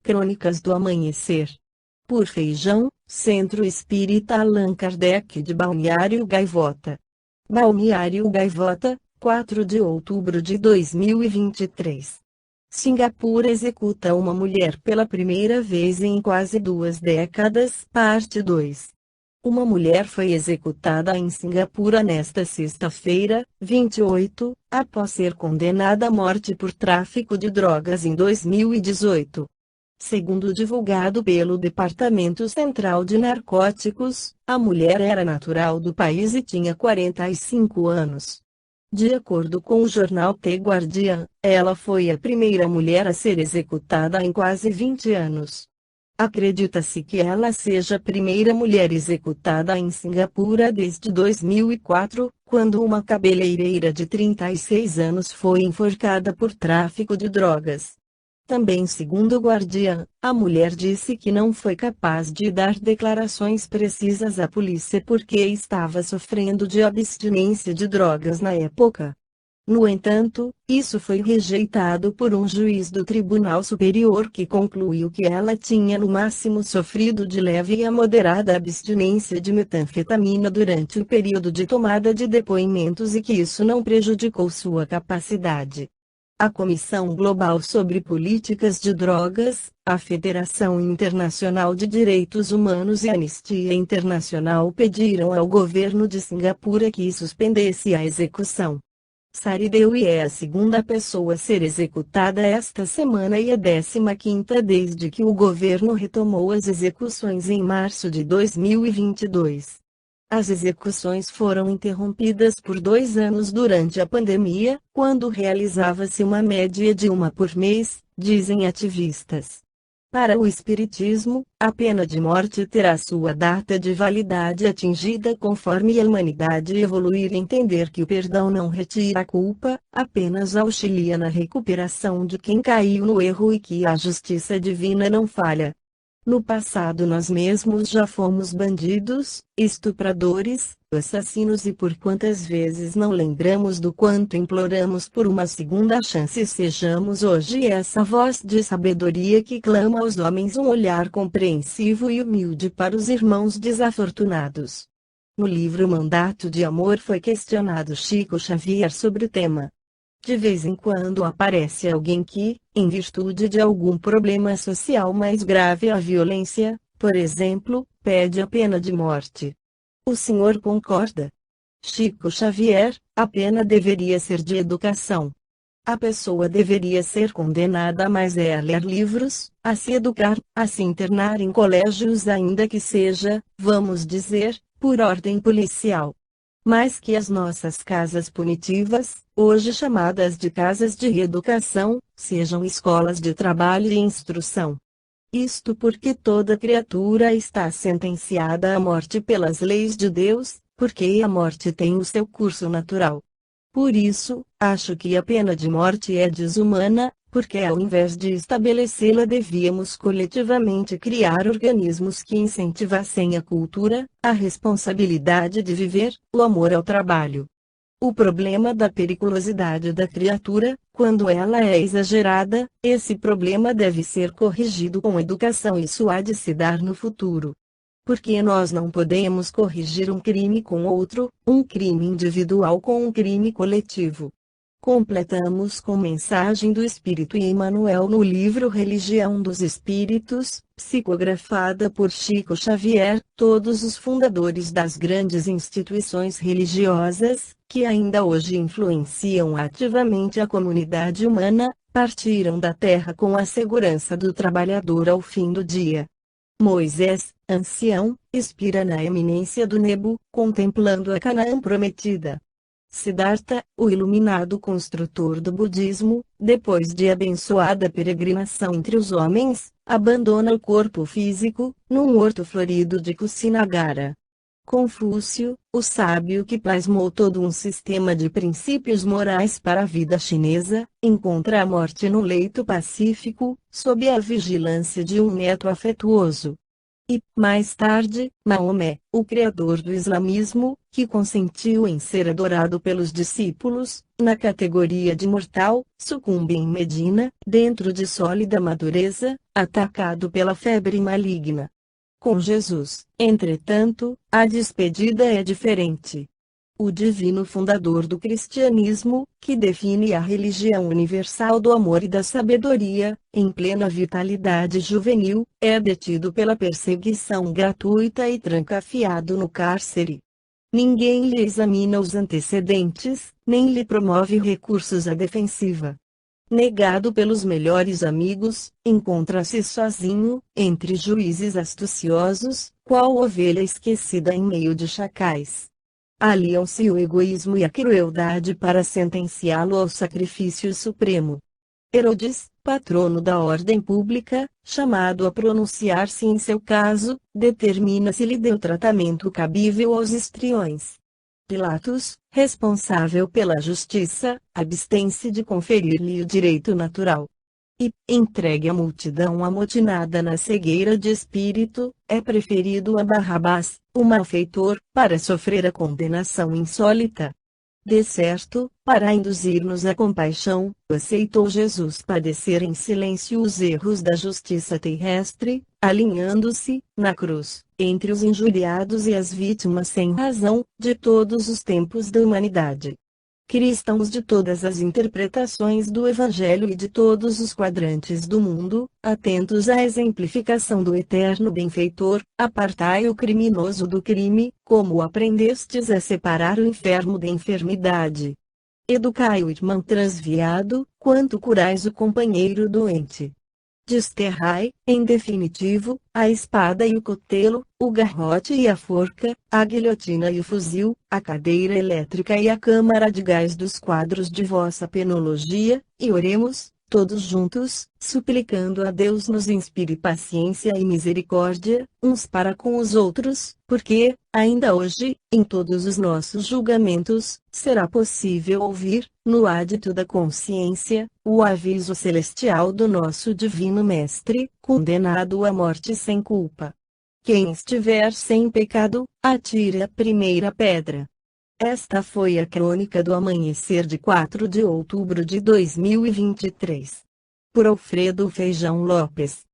Crônicas do Amanhecer. Por Feijão, Centro Espírita Allan Kardec de Balneário Gaivota. Balneário Gaivota, 4 de outubro de 2023. Singapura executa uma mulher pela primeira vez em quase 2 décadas. Parte 2. Uma mulher foi executada em Singapura nesta sexta-feira, 28, após ser condenada à morte por tráfico de drogas em 2018. Segundo divulgado pelo Departamento Central de Narcóticos, a mulher era natural do país e tinha 45 anos. De acordo com o jornal The Guardian, ela foi a primeira mulher a ser executada em quase 20 anos. Acredita-se que ela seja a primeira mulher executada em Singapura desde 2004, quando uma cabeleireira de 36 anos foi enforcada por tráfico de drogas. Também segundo o Guardian, a mulher disse que não foi capaz de dar declarações precisas à polícia porque estava sofrendo de abstinência de drogas na época. No entanto, isso foi rejeitado por um juiz do Tribunal Superior que concluiu que ela tinha no máximo sofrido de leve a moderada abstinência de metanfetamina durante o período de tomada de depoimentos e que isso não prejudicou sua capacidade. A Comissão Global sobre Políticas de Drogas, a Federação Internacional de Direitos Humanos e a Anistia Internacional pediram ao governo de Singapura que suspendesse a execução. Sari Dewi é a segunda pessoa a ser executada esta semana e a 15ª desde que o governo retomou as execuções em março de 2022. As execuções foram interrompidas por 2 anos durante a pandemia, quando realizava-se uma média de uma por mês, dizem ativistas. Para o Espiritismo, a pena de morte terá sua data de validade atingida conforme a humanidade evoluir e entender que o perdão não retira a culpa, apenas auxilia na recuperação de quem caiu no erro e que a justiça divina não falha. No passado nós mesmos já fomos bandidos, estupradores, assassinos e por quantas vezes não lembramos do quanto imploramos por uma segunda chance. Sejamos hoje essa voz de sabedoria que clama aos homens um olhar compreensivo e humilde para os irmãos desafortunados. No livro Mandato de Amor foi questionado Chico Xavier sobre o tema. De vez em quando aparece alguém que, em virtude de algum problema social mais grave a violência, por exemplo, pede a pena de morte. O senhor concorda? Chico Xavier, a pena deveria ser de educação. A pessoa deveria ser condenada mas a ler livros, a se educar, a se internar em colégios ainda que seja, vamos dizer, por ordem policial. Mais que as nossas casas punitivas, hoje chamadas de casas de reeducação, sejam escolas de trabalho e instrução. Isto porque toda criatura está sentenciada à morte pelas leis de Deus, porque a morte tem o seu curso natural. Por isso, acho que a pena de morte é desumana, porque ao invés de estabelecê-la devíamos coletivamente criar organismos que incentivassem a cultura, a responsabilidade de viver, o amor ao trabalho. O problema da periculosidade da criatura, quando ela é exagerada, esse problema deve ser corrigido com educação. Isso há de se dar no futuro. Porque nós não podemos corrigir um crime com outro, um crime individual com um crime coletivo. Completamos com mensagem do Espírito Emmanuel no livro Religião dos Espíritos, psicografada por Chico Xavier. Todos os fundadores das grandes instituições religiosas, que ainda hoje influenciam ativamente a comunidade humana, partiram da terra com a segurança do trabalhador ao fim do dia. Moisés, ancião, expira na eminência do Nebo, contemplando a Canaã prometida. Siddhartha, o iluminado construtor do budismo, depois de abençoada peregrinação entre os homens, abandona o corpo físico, num horto florido de Kusinagara. Confúcio, o sábio que plasmou todo um sistema de princípios morais para a vida chinesa, encontra a morte num leito pacífico, sob a vigilância de um neto afetuoso. E, mais tarde, Maomé, o criador do islamismo, que consentiu em ser adorado pelos discípulos, na categoria de mortal, sucumbe em Medina, dentro de sólida madureza, atacado pela febre maligna. Com Jesus, entretanto, a despedida é diferente. O divino fundador do cristianismo, que define a religião universal do amor e da sabedoria, em plena vitalidade juvenil, é detido pela perseguição gratuita e trancafiado no cárcere. Ninguém lhe examina os antecedentes, nem lhe promove recursos à defensiva. Negado pelos melhores amigos, encontra-se sozinho, entre juízes astuciosos, qual ovelha esquecida em meio de chacais. Aliam-se o egoísmo e a crueldade para sentenciá-lo ao sacrifício supremo. Herodes, patrono da ordem pública, chamado a pronunciar-se em seu caso, determina se lhe deu tratamento cabível aos histriões. Pilatos, responsável pela justiça, abstém-se de conferir-lhe o direito natural. E, entregue à multidão amotinada na cegueira de espírito, é preferido a Barrabás, o malfeitor, para sofrer a condenação insólita. De certo, para induzir-nos à compaixão, aceitou Jesus padecer em silêncio os erros da justiça terrestre, alinhando-se, na cruz, entre os injuriados e as vítimas sem razão, de todos os tempos da humanidade. Cristãos de todas as interpretações do Evangelho e de todos os quadrantes do mundo, atentos à exemplificação do eterno benfeitor, apartai o criminoso do crime, como aprendestes a separar o enfermo da enfermidade. Educai o irmão transviado, quanto curais o companheiro doente. Desterrai, em definitivo, a espada e o cutelo, o garrote e a forca, a guilhotina e o fuzil, a cadeira elétrica e a câmara de gás dos quadros de vossa penologia, e oremos, todos juntos, suplicando a Deus nos inspire paciência e misericórdia, uns para com os outros, porque, ainda hoje, em todos os nossos julgamentos, será possível ouvir, no ádito da consciência, o aviso celestial do nosso Divino Mestre, condenado à morte sem culpa. Quem estiver sem pecado, atire a primeira pedra. Esta foi a crônica do amanhecer de 4 de outubro de 2023. Por Alfredo Feijão Lopes.